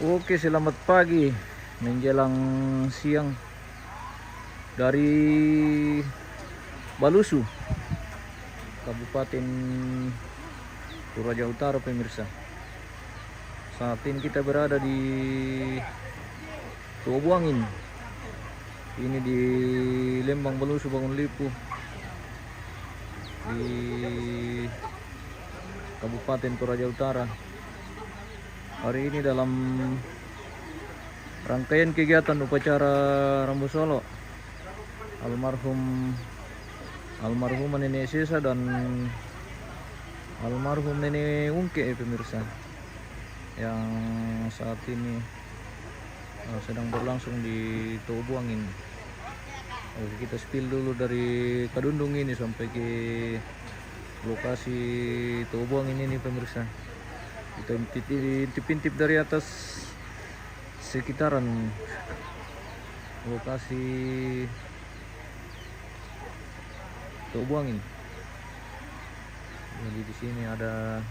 Oke, selamat pagi menjelang siang dari Balusu, Kabupaten Toraja Utara, pemirsa. Saat ini kita berada di Tuobuangin. Ini di Lembang Balusu, Bangun Lipu, di Kabupaten Toraja Utara. Hari ini dalam rangkaian kegiatan upacara Rambu Solo almarhum Nenek Sesa dan almarhum Nenek Ungke, pemirsa, yang saat ini sedang berlangsung di Tuobuangin. Oke, kita spill dulu dari Kadundung ini sampai ke lokasi Tuobuangin ini, pemirsa. Kita intip-intip dari atas sekitaran lokasi Tuobuangin. Jadi di sini ada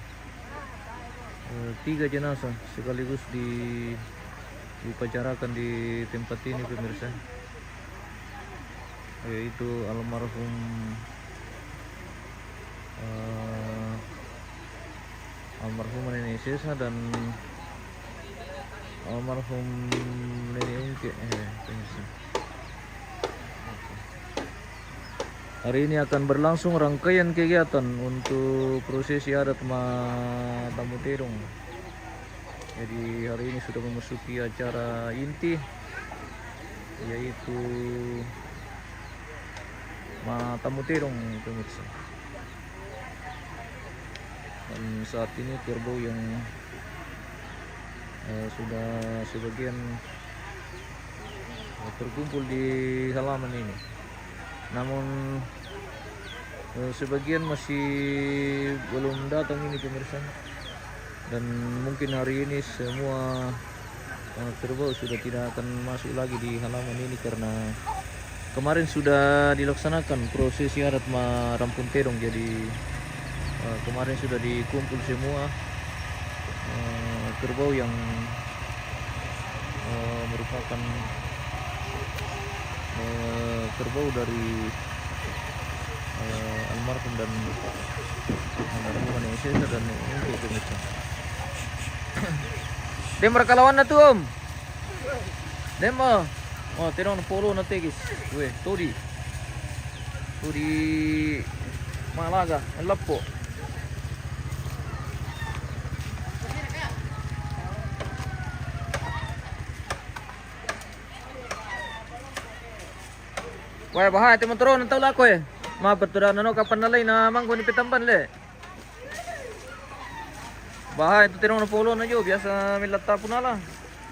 3 jenazah sekaligus diupacarakan di tempat ini, pemirsa, yaitu almarhum Nenek Sesa dan almarhum Nenek Ungke, pemirsa. Hari ini akan berlangsung rangkaian kegiatan untuk prosesi adat Tamu Terong. Jadi hari ini sudah memasuki acara inti, yaitu Tamu Terong, pemirsa. Dan saat ini kerbau yang sudah sebagian terkumpul di halaman ini, namun sebagian masih belum datang ini, pemirsa. Dan mungkin hari ini semua kerbau sudah tidak akan masuk lagi di halaman ini karena kemarin sudah dilaksanakan prosesi adat Rampung Terong. Jadi kemarin sudah dikumpul semua kerbau yang merupakan kerbau dari almarhum dan almarhum Nenek Sesa dan Ungke, pemirsa. Dem rakalawan na tu, om. Dem terong polo na tegis. Weh, todi Malaga, Lapo. Wah, bahaya teman turun tahu lah kowe. Ma berturan nano kapan nalay na mangko ni pitamban le. Bahaya itu terong polo na jo biasa milata punala.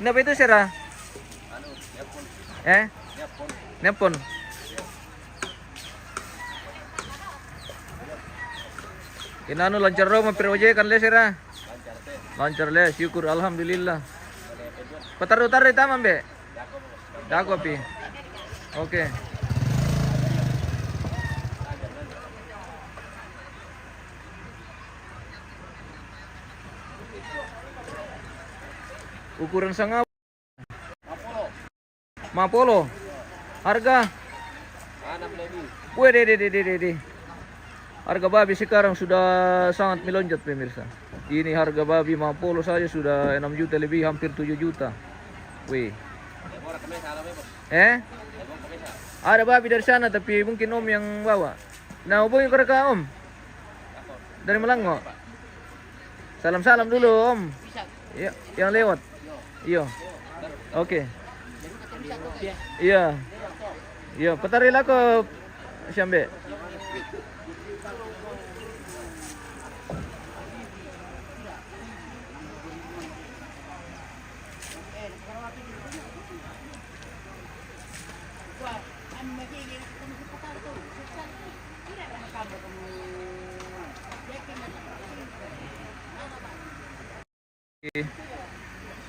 Ina ba ito sira? Ano, Nepon. Nepon. Inano lancar raw mampirwaje kan le sira? Lancar le, syukur alhamdulillah. Patar-utar tama be? Dako pi. Oke. Ukuran sanga Mapolo. Harga? 6 lebih. Weh, harga babi sekarang sudah sangat melonjak, pemirsa. Ini harga babi Mapolo saja sudah 6 juta lebih, hampir 7 juta. Weh. Ada babi dari sana tapi mungkin om yang bawa. Nah, hubungi mereka om. Dari Melanggo. Salam-salam dulu om. Iya, yang lewat. Iya. Oke. Iya. Iya, petarila ko Syambe.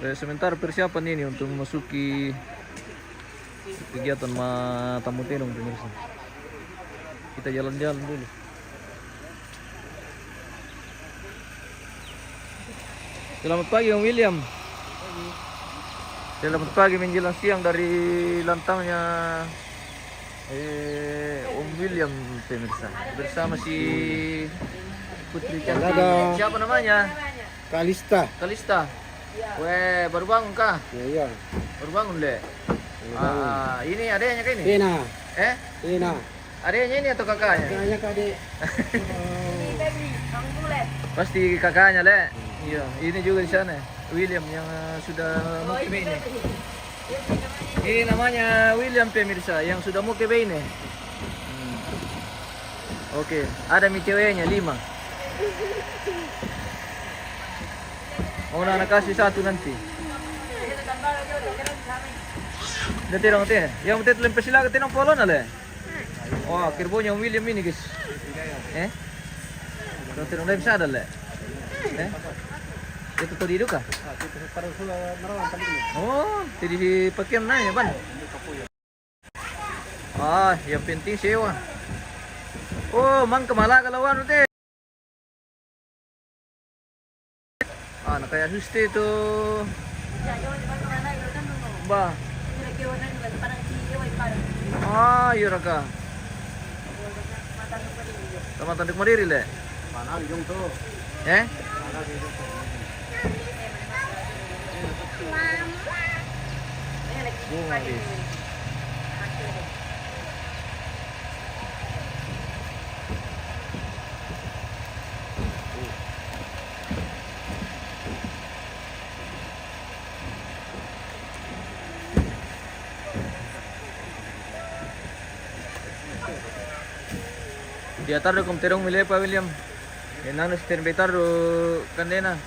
Sementara persiapan ini untuk memasuki kegiatan Tamu Terong, pemirsa. Kita jalan-jalan dulu. Selamat pagi Om William. Selamat pagi menjelang siang dari lantangnya Om William pemirsa. Bersama si Putri cantik. Siapa namanya? Kalista. Kalista. Weh, baru bangun kah? Iya. Baru bangun, Le. Ini adanya kah ini? Tina. Eh? Tina. Adanya ini atau kakaknya? Kayaknya Kak Pasti kakaknya, Le. Iya, ini juga di sana. William yang sudah mukim ini. Ini namanya William pemirsa yang sudah mukim ini. Oke, ada mi ceweknya 5. Mau anak kasih 1 nanti. Dati dong teh. Yang betul lempes sila ke tinong polo na le. Wah, kirbonya William ini guys. Kalau tinong lempes ada le. Itu tadi itu kah? Oh, jadi pakaian nanya ban. Yang penting sewa. Oh, mang kemala kalawan teh. Nah kayak susti itu. Ba. Iya raka. Sama tanduk Mariri le. Bunga guys. Di atar do terong milih pa William. Enang sten betar do kandena.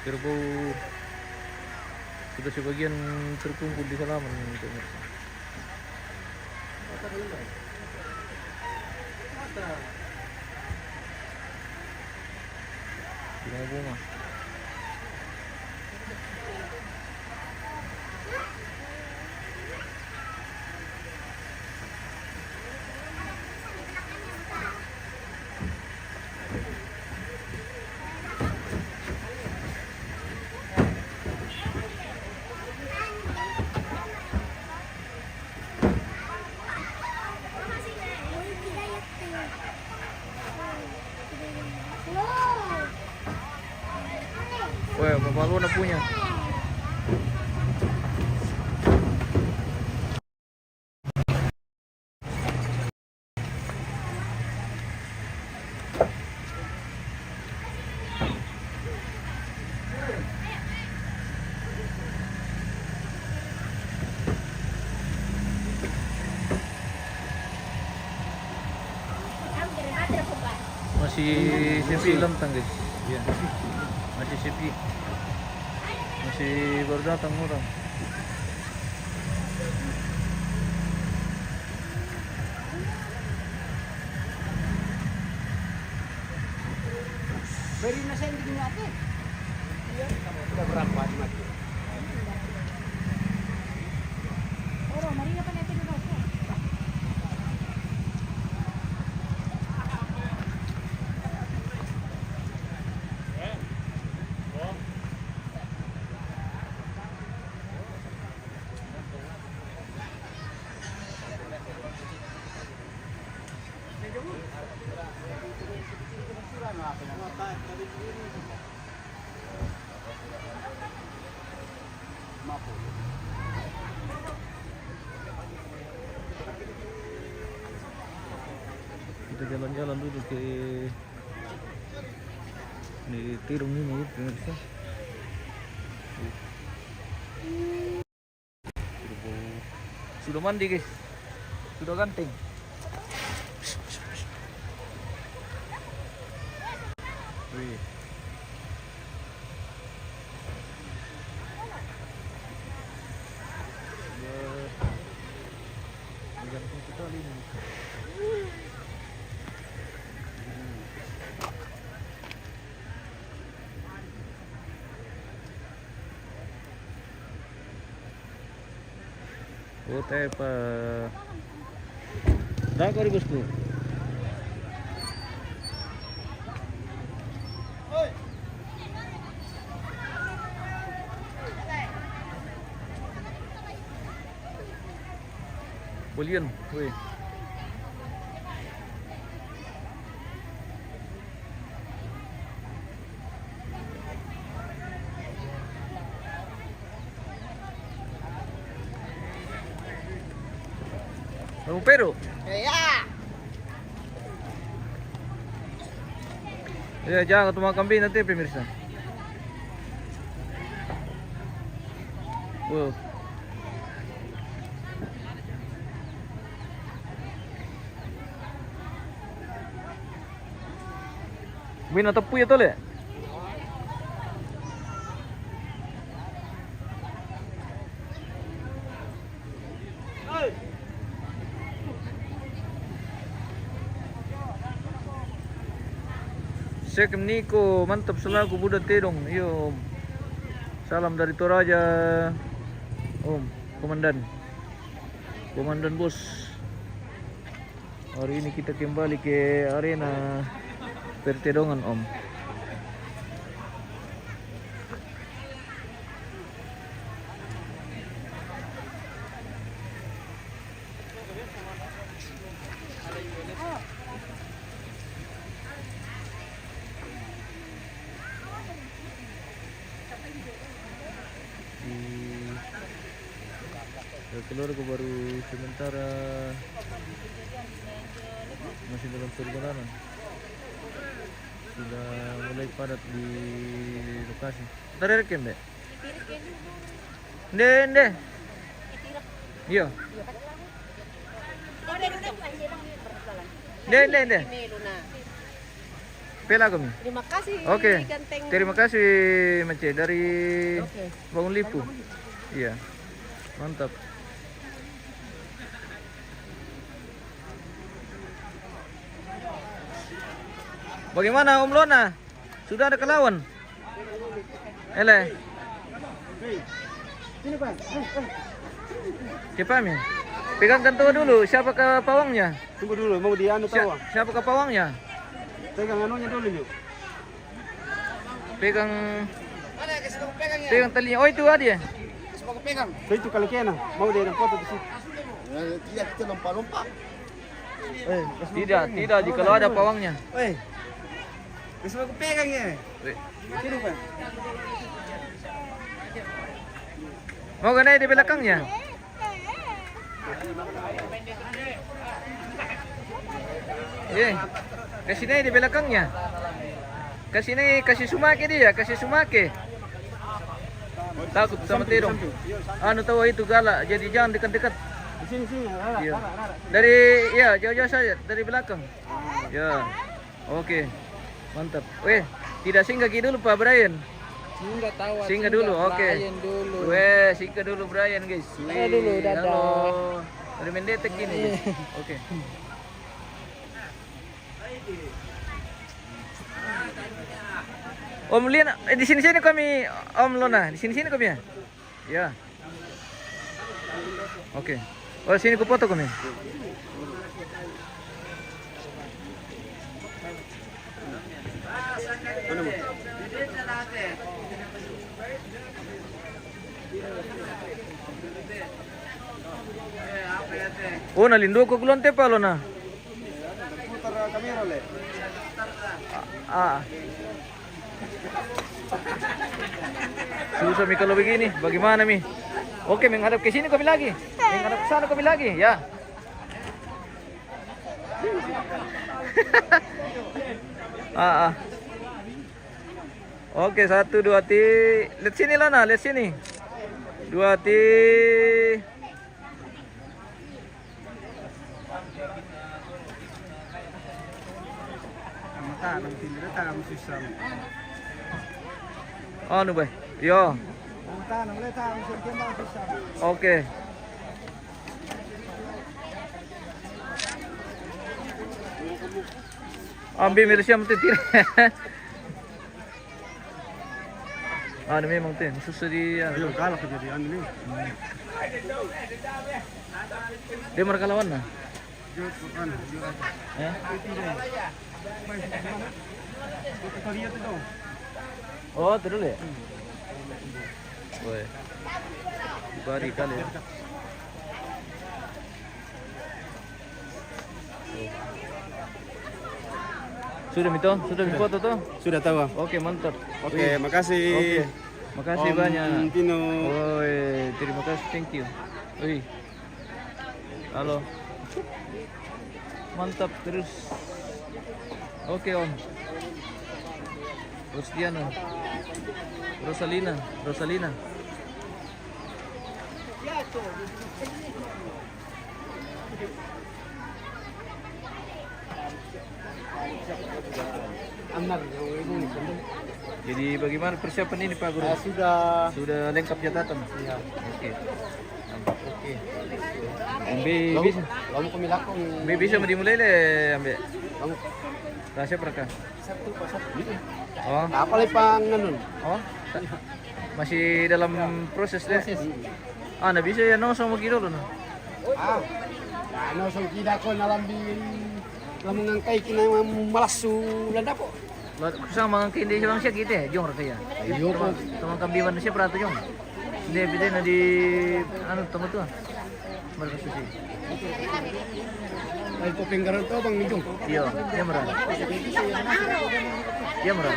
Kerbau sudah sebagian terkumpul di halaman pemirsa. Bunga-bunga. Wah, Bapak Luna punya. Masih sepi lantang guys. Ya. Masih sepi. Masih baru datang orang. Beri nasi yang bikin apa? Sudah berapa di mati? Orang mari apa nanti dulu? Kita jalan-jalan dulu ke di Tirung ini pemirsa. Sudah mandi guys. Sudah ganteng. Wih. Ganteng sekali ini. Oh, tepa. Dah kau di bosku. Bolian, weh. Kamu pero? Ya. Ya, jangan ketemu kambing nanti pemirsa. Wow. Bina tepu ya tole. Sekem Niko, mantap selaku Budak Tedong. Yo. Salam dari Toraja. Om, komandan. Komandan bos. Hari ini kita kembali ke arena Pertedongan, Om. Keluarga baru sementara masih dalam perjalanan, sudah mulai padat di lokasi. Tadi rekam deh. Nde. Iya. Nde. Pela kami. Terima kasih. Oke. Ganteng. Terima kasih Mace dari Bangun Lipu. Iya. Mantap. Bagaimana Om Lona? Sudah ada kelawan? Ele. Sini, Pak. Cepat mi. Pegang kantor dulu. Siapa ke pawangnya? Tunggu dulu, mau dianu tahu. Siapa ke pawangnya? Pegang anunya dulu yuk. Pegang Mana guys, mau pegang ya? pegang talinya. Oh itu dia. Mau pegang. Saya itu kalau kena, mau dia foto di situ. Tidak kita lompat-lompat. Tidak. Jikalau ada pawangnya. Woi. Guys, mau pegang ya. Weh. Sini, Pak. Mau ke naik di belakangnya? Kasih naik di belakangnya. Kasih sumake dia, kasih sumake. Takut sama Tedong. Anu tahu itu galak, jadi jangan dekat-dekat. Di sini, Iya. Dari jauh-jauh saja dari belakang. Ya. Oke. Mantap. Weh, tidak singgah dulu Pak Brian. Singgah tahu. Singgah dulu, oke. Dulu. Weh, singgah dulu Brian, guys. Singgah dulu, dadah. Halo. Dari mendetek ini, guys. Oke. Om Lian, di sini kami Om Lona, di sini kami ya. Ya. Oke. Oh, sini ku foto kami. Oh, nalindo ko kulon te palo na. Putar kamera le. Susah mi kalau begini, bagaimana mi? Oke, menghadap ke sini kami lagi. Menghadap ke sana kami lagi, ya. Oke, 1 2 ti. Lihat sini Lana, lihat sini. 2 ti. Mata ng tindahan ang susam. Ano ba? Yo. Mata ng leta ang susam. Okay. Ambil Malaysia mesti tira. Ano memang tu, susah di. Ayo kalah kejadian ini. Dia mereka lawan nah. Jod bukan, jod aja. Eh? Kita lihat itu. Oh, terus ya? Woi. Bari kali ya. Sudah Mito? Sudah foto tuh? Sudah tahu. Oke, mantap. Oke, makasih. Oke. Makasih Om banyak. Pino. Woi, terima kasih, thank you. Wih. Halo. Mantap terus. Oke, Om. Rosdiana. Rosalina. Jadi bagaimana persiapan ini Pak Guru? Sudah lengkap catatan. Iya. Oke. Mantap. Oke. Ambil bisa. Kamu kemilakong. Ambil bisa mau dimulai le ambil. Kamu Rahasia berkah. satu pasal. Oh. Apa lagi pang nanun? Oh. Masih dalam proses deh. Ah, nah bisa ya no sama kilo loh. Ah. Ano sa kida ko nalambi lamungan kay kinang malasu landa po. Kusang mga kindi siya lang siya kita eh, jong rata ya. Iyo po. Tumang kambiwan na siya prato jong. Hindi, bide na di, ano, tama to ah. Marga susi. Ay po pinggaran to bang midong. Iyo, iya mara. Iya mara.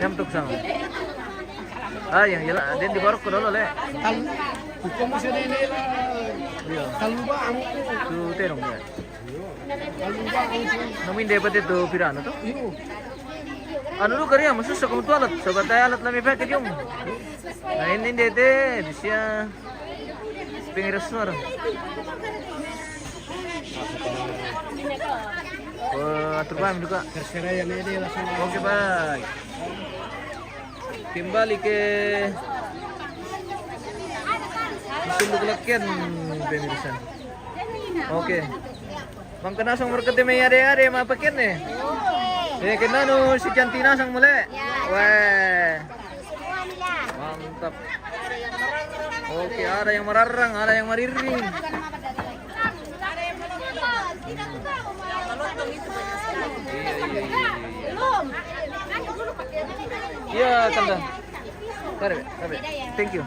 Yang tuk sama. Ah, yang jelas, dia di barok ko dulu le. Tal kuko mo siya nila. Iyo. Taluba ang Tu terong ya. taluba ang Namin dapat itu pirano to? iyo. Ano lu kariya, masusok mo to alat. Sabat tayo alat lami paket yung. Nah ini dete, di siya. Pingiras na rin. Oh, atur paham juga. Terseraya na dia langsung. Oke baik. Kembali ke Sunduk Lakian pemirsa. Oke. Bang kenasang market may ade-ade mapakin nih. Eh kenano si Cantina sang muli. Weh. Mantap. Oke, ada yang merarang, ada yang mariring. Iya, tanda. Tarik. Thank you.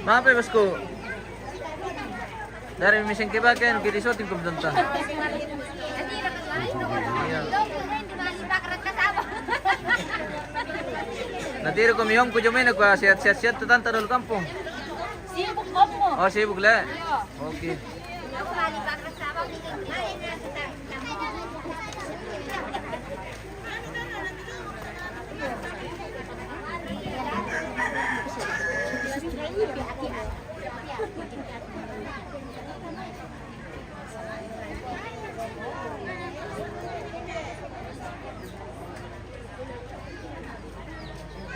Maaf ya bosku. Dari mesin kebakan kita shooting ke bentar. Nanti ko miyong ko jumen ko siat tu tanta dulu kampung. Sibuk kamu. Oh sibuk le. Oke.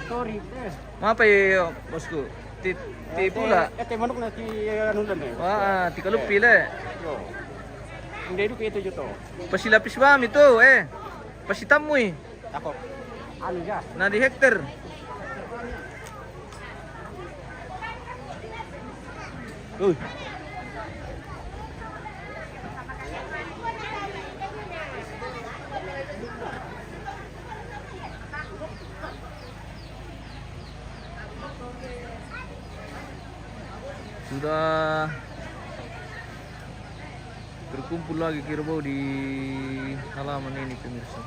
Sorry. Maaf ya bosku. Ti pula. Ete manuk na ti anu lan eh. Wah, ti kalupi le. Yo. Hindi itu kita juto. Pasilapis bam itu Pasitamoy. Ako. Ano ya? Na di hektar. Uy. Sudah berkumpul lagi kerbau di halaman ini pemirsa.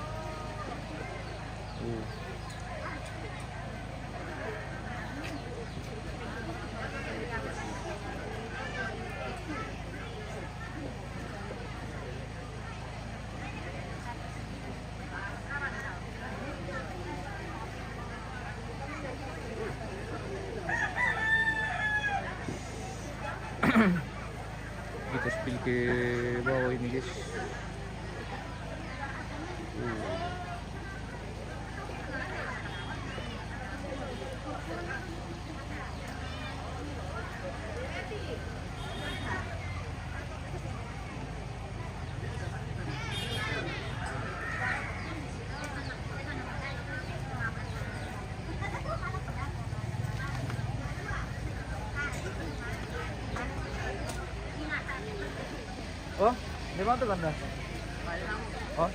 Kita spill ke bawah ini guys. Oh, di mana tuh Anda? Oh.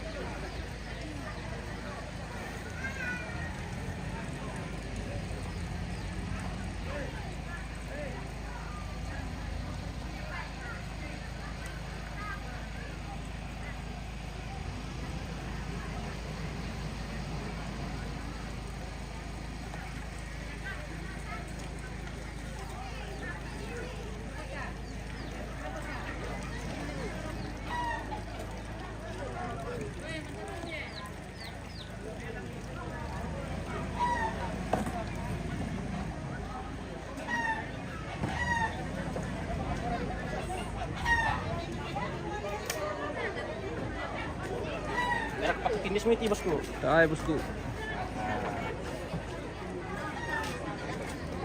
Merek pakai tinis miti bosku. Ay, bosku.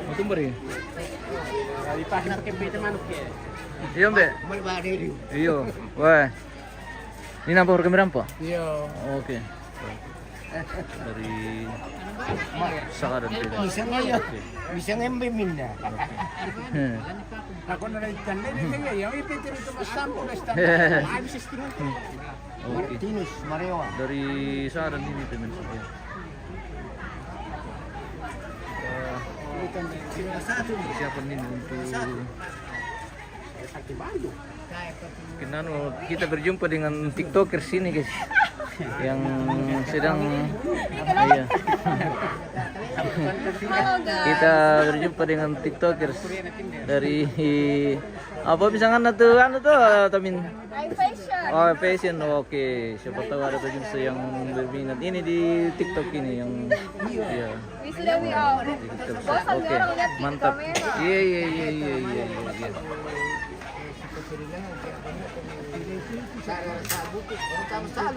Mau tumbar ya? Dari pakai pakai pita manuk ya. Iya, Mbak. Kembali balik dulu. Iya. Wah. Ini nampak kamera apa? Iya. Oke. Dari Saka dan Peda. Bisa nggak ya? Bisa ngembe minda. Hmm. Aku nara ikan ini nggak ya? Itu itu mas sampo mas sampo. Habis setengah. Oke. Tinus Marewa. Dari Saka dan ini pemirsa. Ya. Persiapan ini untuk kita berjumpa dengan TikTokers ini guys yang sedang iya. Kita berjumpa dengan TikTokers dari apa misalkan tuh Tamin oh fashion oke siapa tahu ada pemirsa yang berminat ini di TikTok ini yang iya oke mantap iya.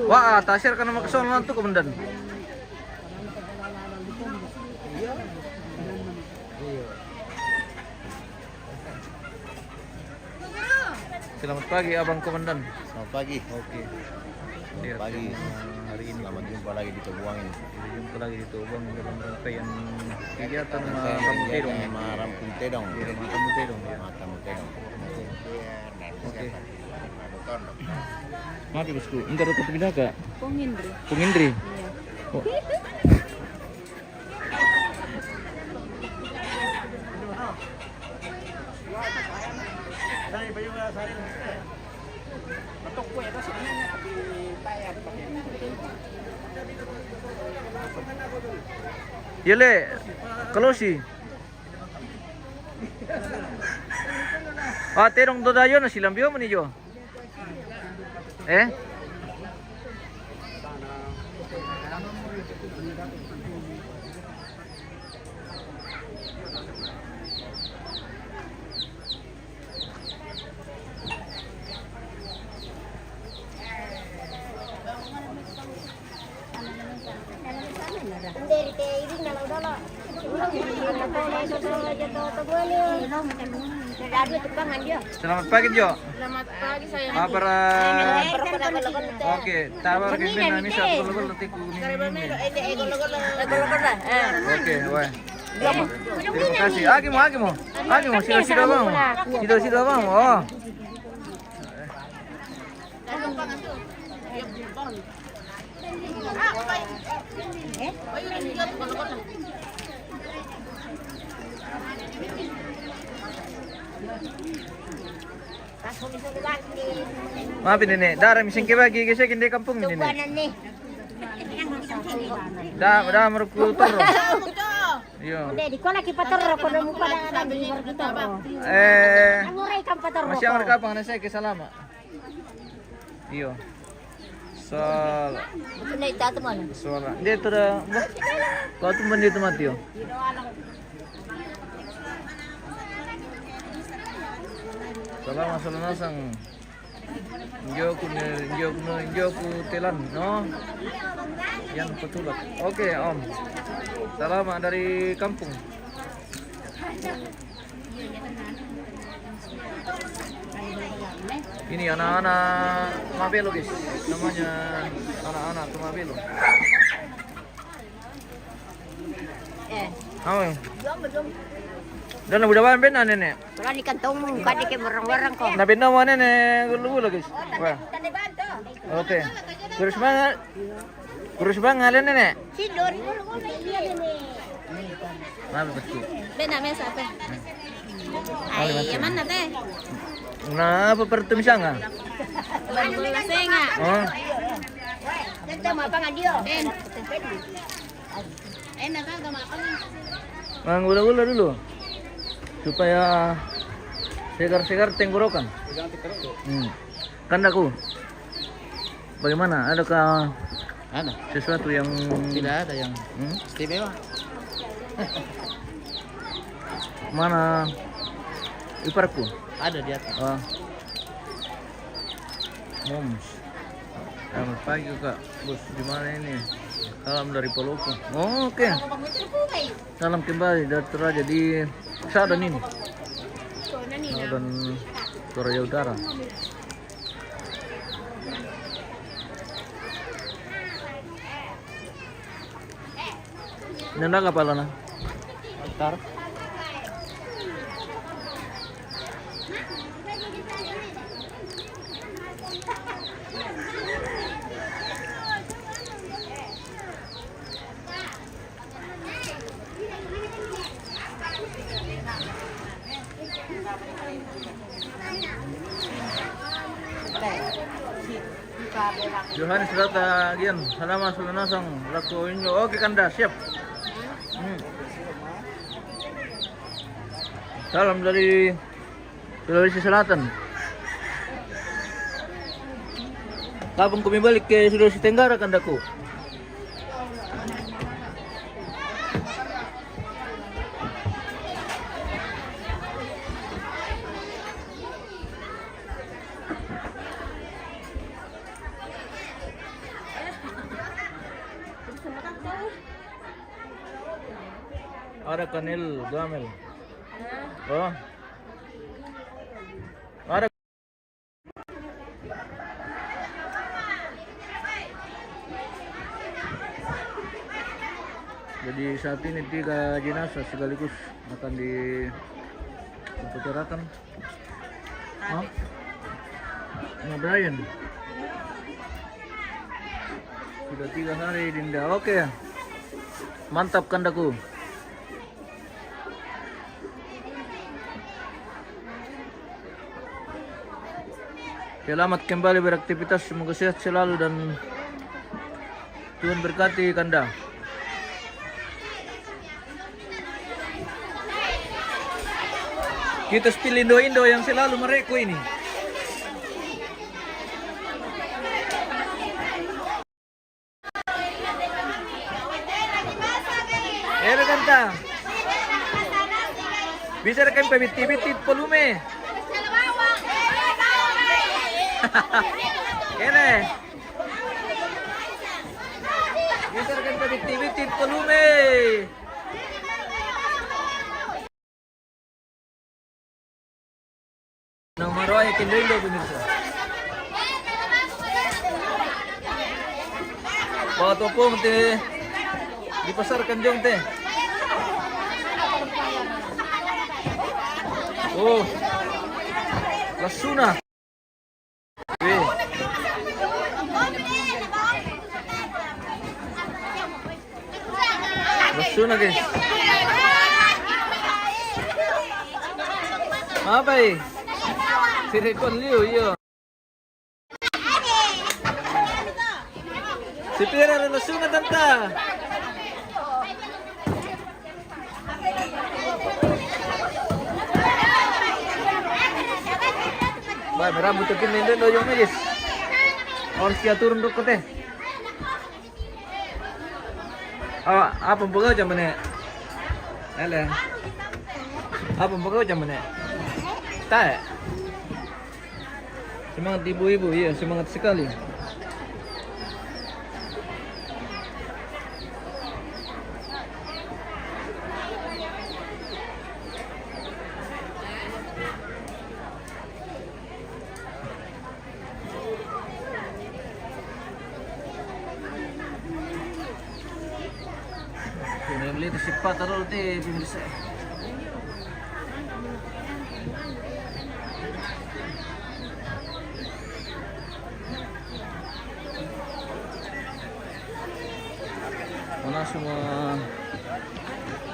Wah, tasir kan nama kesono tuh komandan. Selamat pagi Abang Komandan. Selamat pagi. Oke. Selamat pagi. Hari ini Selamat jumpa lagi di Tubuang ini. jumpa lagi di Tubuang dalam rangkaian kegiatan Rampung Kegiatan Tedong. Rampung Tedong. Di rumah Tamu Tedong ya. Rampung Tedong. Oke. Mati bosku. Entar ke pindah ke Pungindri. Pungindri. Iya. Oh. Yele, kalau sih. Ah, terong dodayo na silang biyo man niyo. Eh? Selamat pagi Jo. Selamat pagi sayang. Para oke, tawar ke bin nami sa gol tiku ni. Oke, wah. Terima kasih. Agi mo. Sida bang. Sida bang. Oh. Maafin nenek, darah mising kebagi kasi hindi kampung ini. Dah merukutor. Iya. Hindi, di ko lagi pator ko na mo pa na di kita. Anguray kang pator. Masih ang rekapang na saya kesalama. Iyo. Soal. Ito na itatamon. Soal. Hindi ito na. Kau tu mandi tu mati yo. Salam sang. Njoku telan, no? Yang petulak. Oke, Om. Salamat dari kampung. Ini anak-anak Tumabelo, guys. Namanya anak-anak Tumabelo. Oh. Dan udah ban benar nenek. Wala ni kantong kadi kay barang-barang ko. Nabi na mo nenek gulo guys. Wah. Oke. Kurus banget nenek. Sidon. Nabi betul. Bena mesa apa? Ay, yaman na te. Nah, apa pertumisa nga? Bala senga. Oh. Dito mapangadio. Mangula-gula dulu. Supaya segar-segar tenggorokan. Kandaku. Bagaimana? Adakah Ada? sesuatu yang Tidak ada yang istimewa. mana iparku? Ada di atas. Moms. Selamat pagi kak, bos di mana ini? Salam dari Palopo. Oh, oke. Salam kembali dari Toraja di Sadan ini. Sadan Toraja Utara. Nanda kapala na? Antar. Johannes Rata Gian, salamat sa lanasang lako inyo. Oke Kanda, siap. Salam dari Sulawesi Selatan. Kapan kami balik ke Sulawesi Tenggara, Kandaku? Ada kanil gamel. Oh. Ada. Jadi saat ini 3 jenazah sekaligus akan diperkirakan. Hah? Nah, Brian. Sudah 3 hari Dinda. Oke. Mantap Kandaku. Selamat kembali beraktivitas, semoga sehat selalu dan Tuhan berkati Kanda. Kita spill Indo-Indo yang selalu mereko ini. Kanta. Bisa rekan pebit-bit volume. Kene. Bisa rekan pebit-bit volume. Nomor roy Indo-Indo pemirsa. Foto po teh dipasarkan jong teh. Oh, Lasuna. Lasuna guys. Apa eh? Si Rekon Liu, iyo. Si Pira relasyon na tanta. Ba, merambut tuh pindah do yung medis. Harus kia turun dulu teh. Apa buka jam mana? Ele. Apa buka jam mana? Tak. Semangat ibu-ibu, iya semangat sekali. Yang beli itu sifat terus teh pemirsa. Mana semua?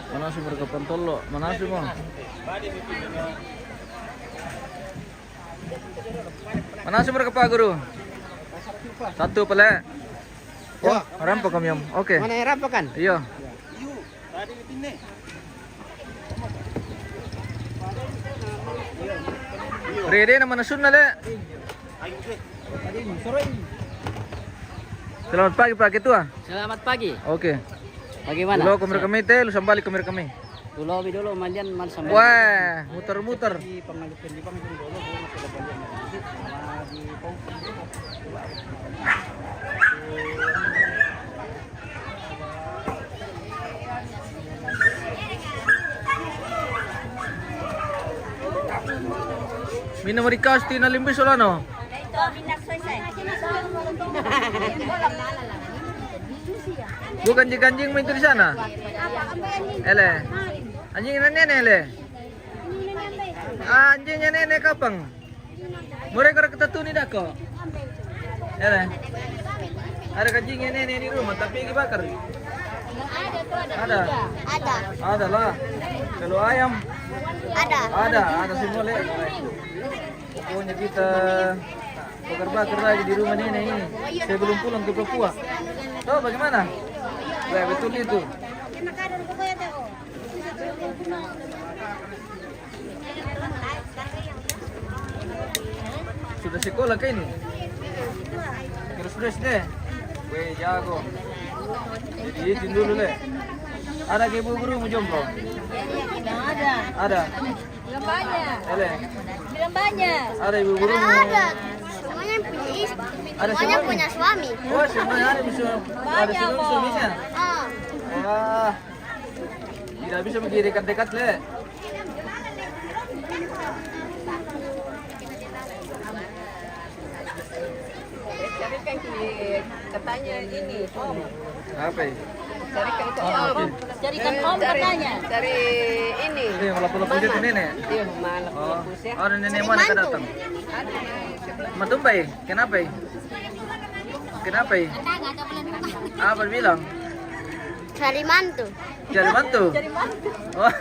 Mana semua ke Pantolo? Mana semua? Mana semua ke Pak Guru? Satu pala. Wah, rampok kami om. Oke. Mana yang rampok kan? Iya. Ready na manasun na le. Selamat pagi Pak Ketua. Selamat pagi. Oke. Bagaimana? Dulu kamera kami teh, lu sambali kamera kami. Dulu mandian man sampai. Wah, muter-muter. Di pangalitan dulu masih ada Mina mo rikasti na limbis wala no? Bukan anjing main itu di sana. Ele. Anjingnya nenek ele. Anjingnya nenek kapang. Mereka ketatuni dah kok. Ele. Ada anjingnya nenek di rumah tapi dibakar. Ada. Ada lah. Kalau ayam ada semua le. Pokoknya kita bakar-bakar lagi di rumah nenek ini. Saya belum pulang ke Papua. Tahu bagaimana? Wah, betul itu. Sudah sekolah ke ini? Sudah deh. Weh, jago. Jadi izin dulu le. Ada ke ibu guru mau jomblo? Ada. Belum banyak. Ele. Belum banyak. Ada ibu guru mau. Semuanya punya istri. Ada Semuanya suami? punya suami. Oh, semuanya ada bisa. Ada suaminya. Oh. Ah. Tidak bisa pergi dekat-dekat le. Carikan katanya ini Om. Apa ya? Carikan ke Oh, Om. oke. Carikan Om katanya. Dari ini. Ini lapor-lapor itu nenek. Iya, malah Oh, ya. oh nenek mana yang datang? Matumbai, kenapa ya? Kenapa ya? Apa bilang? Cari mantu. Cari mantu? Oh.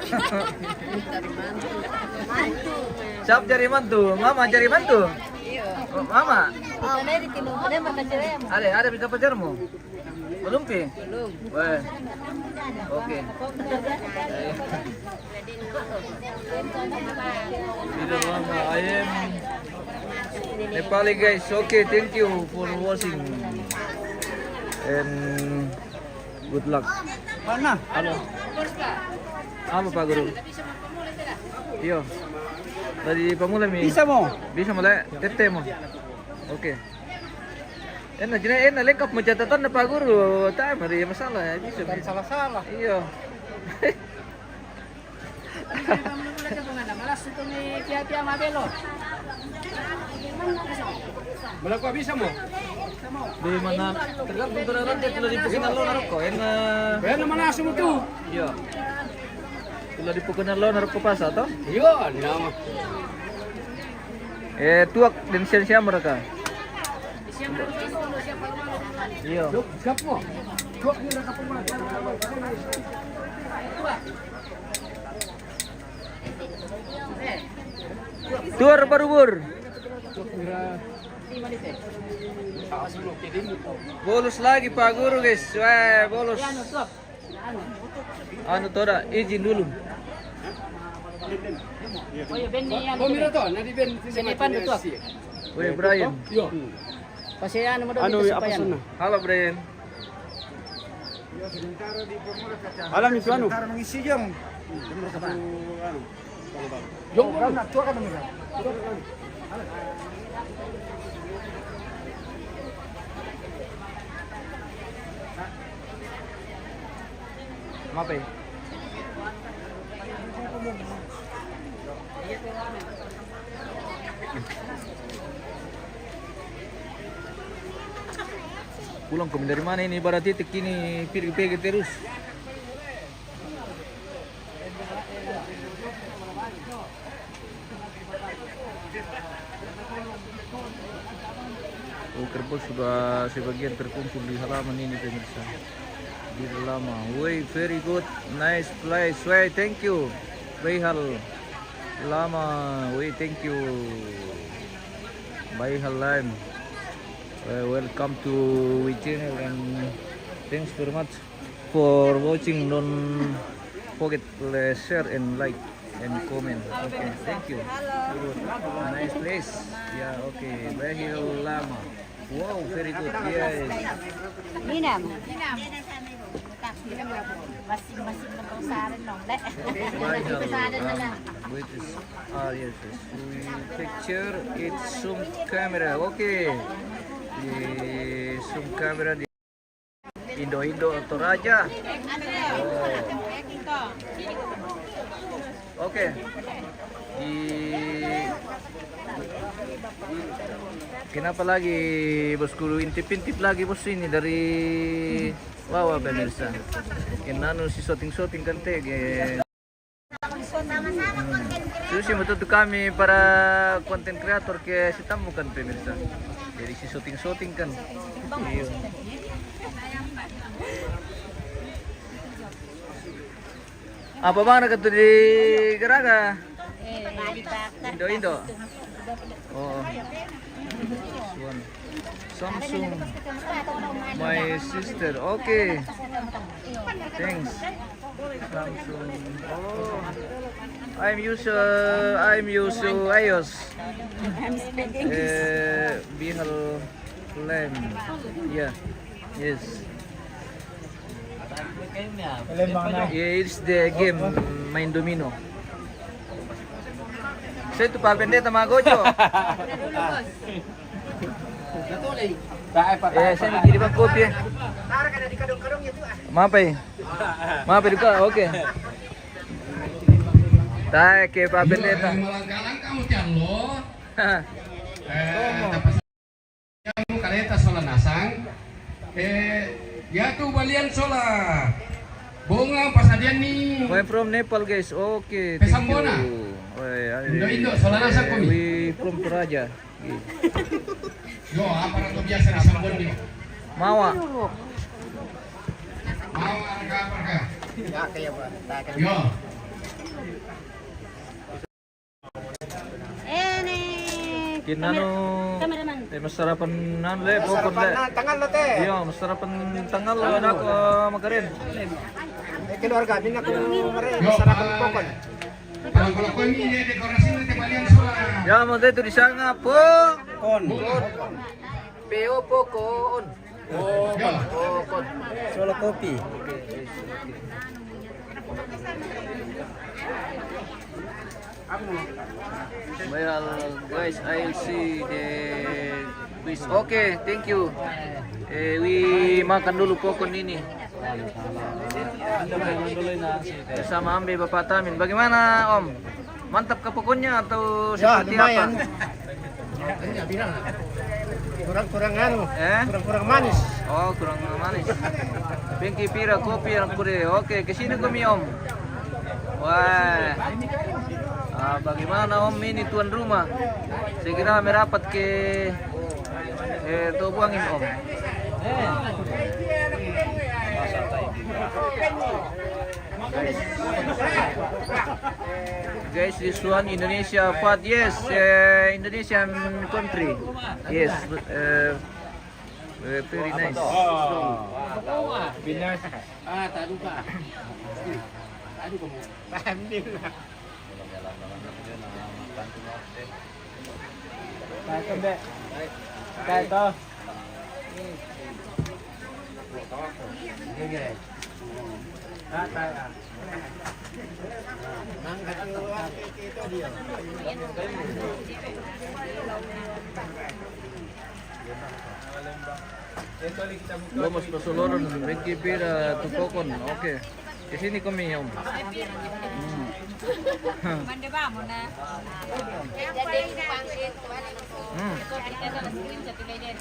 Siapa cari mantu? Mama cari mantu? Oh, mama? Ada bisa pacarmu? Belum pi? Belum. Weh. Oke. Tidak lama, I am Nepali guys. Okay, thank you for watching and good luck. Mana? Halo. Apa Pak Guru? Iya. Tadi pamula mi. Bisa mo? Bisa mulai tete mo. Oke. Enak lengkap catatan na Pak Guru. Tak ada masalah. Bisa. Salah-salah. Iya. Malas itu nih pia-pia mabelo. Berapa bisa mo? Di mana tergantung terang dia telah dipukinan lo narko. Kaya naman aso mo to. Iya. Telah dipukinan lo narko pas atau? Yun, nama. Tuak dan siapa mereka? Iya. Siap mo. Tuwak nyo na kapumag. Tur barubur. Bolos lagi Pak Guru guys. Wah, bolos. Anu toda, izin dulu. Oh iya, Ben ni ano. Komiro to, nadi ben Sinipan dito. Weh, Brian. Yo. Kasi ano mo doon Ano dito sa apa payan. sana? Halo, Brian. Alam itu anu. Yo, Mape. Pulang kami dari mana ini? Barat titik ini pergi terus. Oh, kerbau sudah sebagian terkumpul di halaman ini pemirsa. Di lama. Wey, very good, nice place. Wey, thank you. Baihal lama. Wey, thank you. Baihal lime. Welcome to we channel and thanks very much for watching. Don't forget share and like and comment. Okay, thank you. Good. Nice place. Yeah, okay. Baihal lama. Wow, very good. Yes. Ninam. Masing-masing nagkausaran nung. Kausaran na lang. Which is yes, yes. We picture it's zoom camera. Okay. Di zoom camera di Indo Toraja. Oh. Oke. Kenapa lagi bosku intip-intip lagi bos ini dari Wawa pemirsa. Kenano si shooting kan teh. Susi betul kami para konten kreator ke si tamu kan pemirsa. Jadi si shooting kan. Iya. Apa bang nak tu di Geraga? Indo. Oh. One. Samsung. My sister. Okay. Thanks. Samsung. Oh. I'm use iOS. Bihal Lem. Yeah. Yes. Yeah, it's the game main domino. Saya tu Pak Bende Tamagocho. Saya nak kirim kopi. Maaf juga, oke. Tak ke Pak Bende. Kamu tiang lo. Kamu kaleta sola nasang. Ya tuh balian sola. Bunga pasadian nih. I'm from Nepal guys. Okay. Pesambona. Indo, sola nasang kami. We from Toraja. Yo, apa ratu biasa di Sambon nih? Mawa. Harga apa? Yo. Kinano. Mas sarapan nan le pokon le. Tangan lo teh. Iya, mas sarapan tanggal lo ada ko makarin. Keluarga din ako mare sarapan pokon. Kalau kau ini dekorasi nanti balian sola. Ya, mau itu di sana po. Kon. PO pokon. Oh, pokon. Solo kopi. Well, guys, I'll see the quiz. Okay, thank you. We makan dulu pokon ini. Bersama Ambe Bapak Tamin. Bagaimana Om? Mantap ke pokonnya atau seperti apa? Kurang anu. Kurang manis. Oh, kurang manis. Pengki pira kopi yang kure. Oke, kesini kami Om. Wah. Bagaimana Om ini tuan rumah? Segera merapat ke Tobuangin Om. Guys, this one Indonesia pot. Yes, Indonesian country. Yes, very nice. Binas. Tado ka. Tado ka mo. Hindi na. Tayo be. Tayo. Sige. Tayo. Vamos pasoloron, Ricky Pira, Tupokon. Okay. Di sini kami yung. Mande vamos na. Jadi pangsit. Ito kita na screen sa tinayin.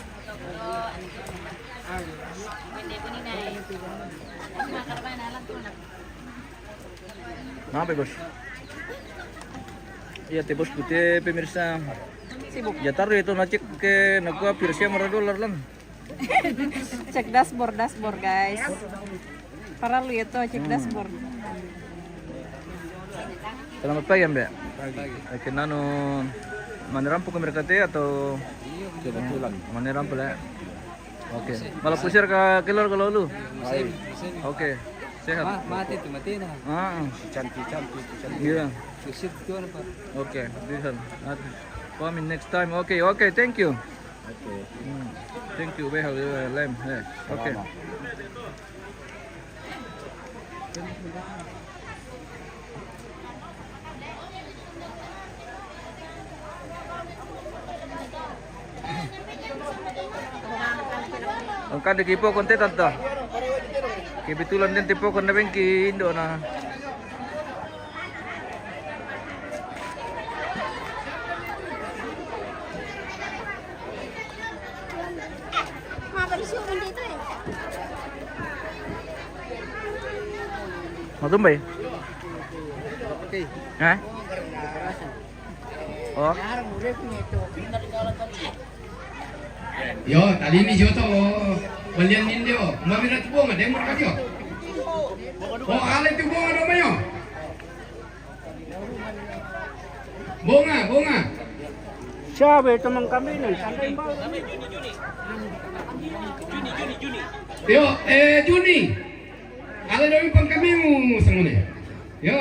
Mande ko ni na. Makarban na lang to na. Apa bos? Iya teh bos putih pemirsa. Sibuk. Ya taruh itu nacik ke nagwa Persia $1 lang. Cek dashboard guys. Para lu itu cek dashboard. Selamat pagi Mbak. Pagi. Nano manirampo ke mereka teh atau kebetulan manirampo lah. Oke. Malah pusir ke keluar kalau lu. Oke. Sehat. Mati na. Cantik. Iya. Susit ko ano pa. Oke, bisa. Coming next time. Oke, thank you. Oke. Thank you, behal lem. Oke. Ang kada kipo konti tanto. Kebetulan din tipo kon na ki Indo na. Mapagsuman dito eh. Matumbay? Ha? Oh. Yo, tali ni Joto. Walian ninyo. Mabira tu bunga, demo ka yo. Oh, alay tu bunga do mayo. Bunga. Sabi teman kami ni. Yo, Juni. Alay do pang kami mo sangone. Yo.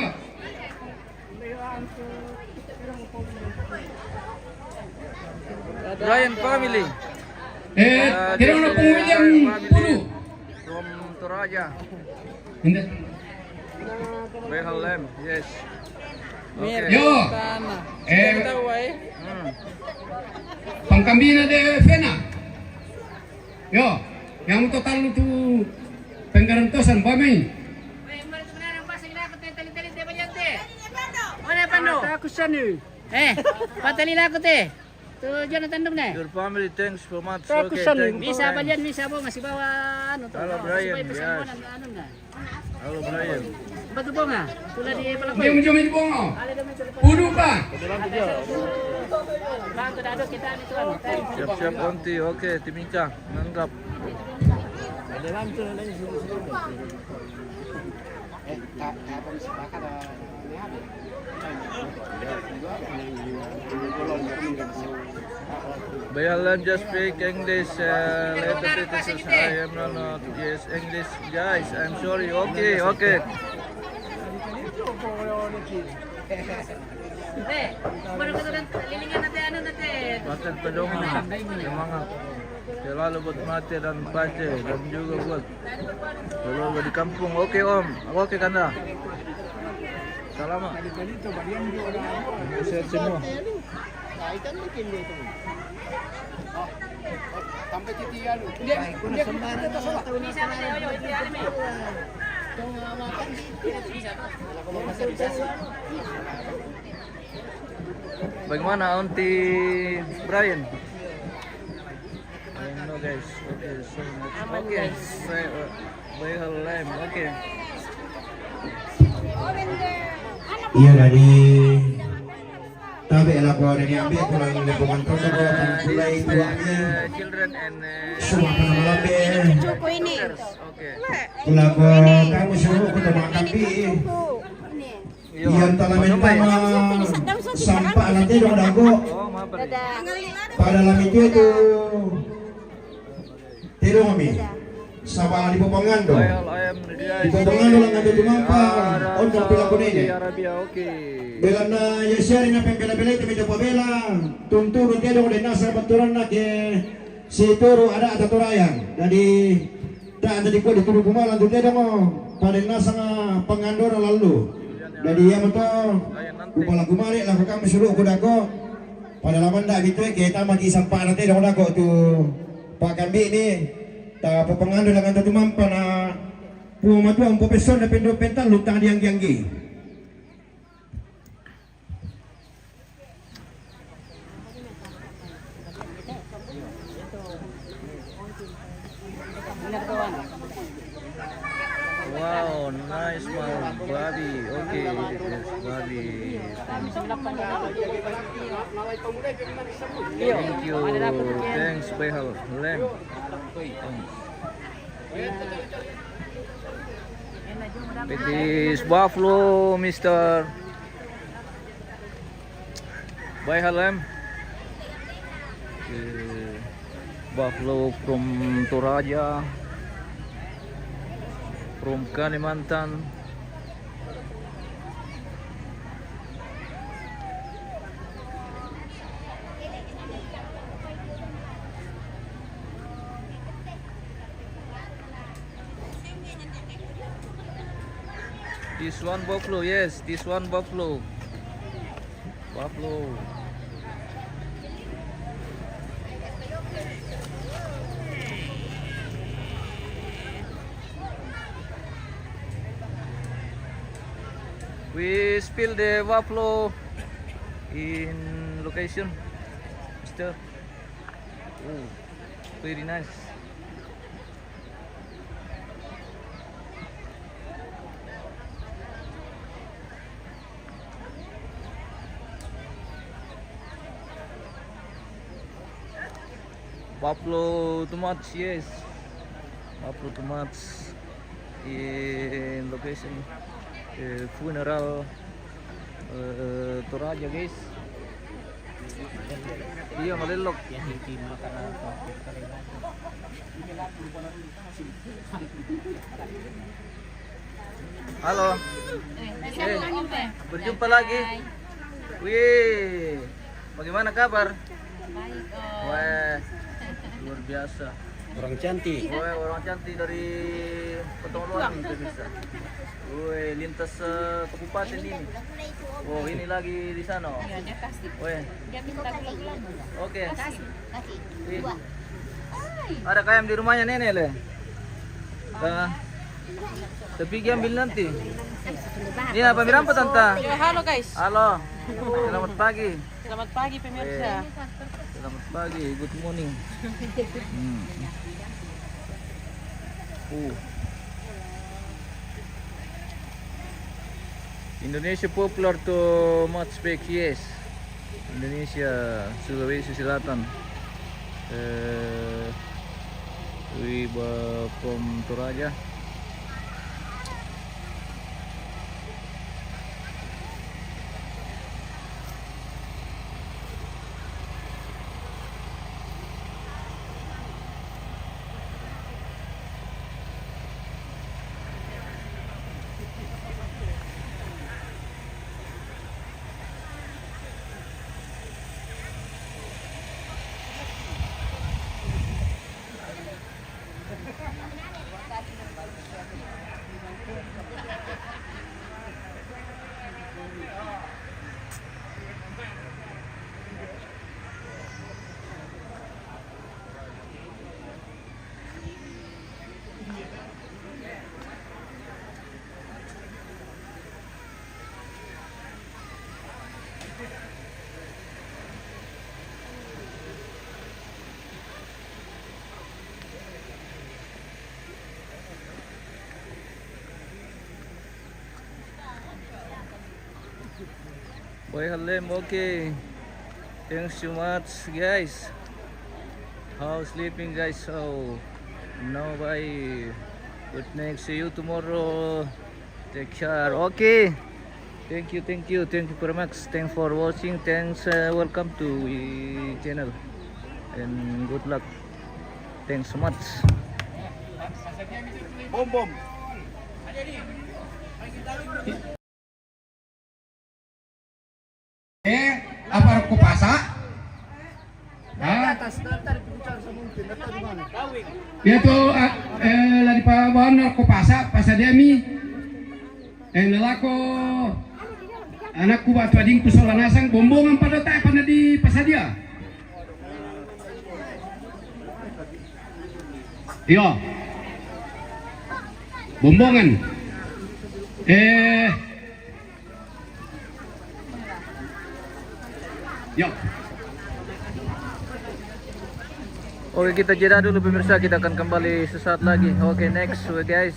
Brian family. Kira na pong William Puro. From Toraja. Hindi. Behal lem. Yes. Okay. Yo. Pangkambina de Fena. Yo. Yang total itu penggarantosan pamay. Aku sini. Patalila ko te. To Jonathan dong na. Your family, thanks so much. Aku Okay, sani. thank you. Bisa ba yan, bisa mo masih bawa ano to. Halo, Brian, Masih bawa yes. ano na. Halo Brian. Batu bunga. Tula di pala ko. Dia menjamin bongo. Puno pa. Bantu dado kita nito ano. Siap-siap onti. Oke, Timika. Nanggap. Bayalan just speak English. Later this is I am not. Yes, English. Guys, I'm sorry. Okay. Baru kita lilingan natin ano natin. Bakit pa dong yung mga selalu buat mati dan baca dan juga buat selalu di kampung. Oke Om, oke Kanda. Salamat. Sehat semua. Sampai titian. Bagaimana Aunty Brian? I don't know guys. Okay, so much. Okay, Bayal lem. Okay. Iya dari tabi elapor ini ambil kurang lingkungan protokol mulai tuanya Children and semua penamalan Cukup ini. Oke. Kula ko kamu suruh ko tumakampi. Iyan talamin pa sampah nanti dong dago. Oh, maaf Pak. Pada dalam itu tiru kami. Sama di popongan dong. Well, I am Di popongan lang ang tumampa. On kang pila ko nini. Arabia, oke. Bela na yesya na pembela-bela itu medyo pabela. Tunturo tiada ko din nasa baturan na ke si Toro ada atau Torayan. Jadi tak ada di ko di tubuh kumalan tu tiada mo. Pada nasa nga pangandora lalu. Jadi ya betul. Kupala kumari lah kami suruh ko dako. Pada laman dah gitu kita mati sampah nanti dong dako tu Pak Kambi ni. Ta pepengandor dengan tu mampan na pumatu ang profesor na pendo pental lutang diang gianggi. Wow, nice one, Babi. Oke, yes, Babi. Thank you. Thanks, Behal. Lem. It is Buffalo, Mr. Bayhalem. Buffalo from Toraja, from Kalimantan. This one buffalo, yes, this one buffalo. Buffalo. We spill the buffalo in location, Mister. Oh, very nice. Buffalo too much, yes. Buffalo too much in location funeral Toraja, guys. Iya malilok. Halo. Berjumpa lagi. Wih, bagaimana kabar? Wah, luar biasa. Orang cantik. Woi, orang cantik dari Petongan itu bisa. Woi, lintas kabupaten ini. Oh, ini lagi di sana. Woi. Oke. Ada kayam di rumahnya nenek le. Tapi dia ambil nanti. Ini apa mirampa tante? Ya, halo guys. Halo. Selamat pagi. Selamat pagi pemirsa. Selamat pagi. Good morning. Indonesia popular to match back, yes. Indonesia, Sulawesi Selatan. We from Toraja. Boy Halem, okay. Thanks so much, guys. How sleeping, guys? So now by Good night. See you tomorrow. Take care. Okay. Thank you very much. Thanks for watching. Thanks. Welcome to the channel. And good luck. Thanks so much. Apa ko pasa? Itu lagi pabawan ko pasa pasademi. Lalako anakku batu ading kusolanasang bombongan pada tayo pa na di pasadia. Yo. Bombongan. Yo. Oke, kita jeda dulu pemirsa, kita akan kembali sesaat lagi. Oke, next guys.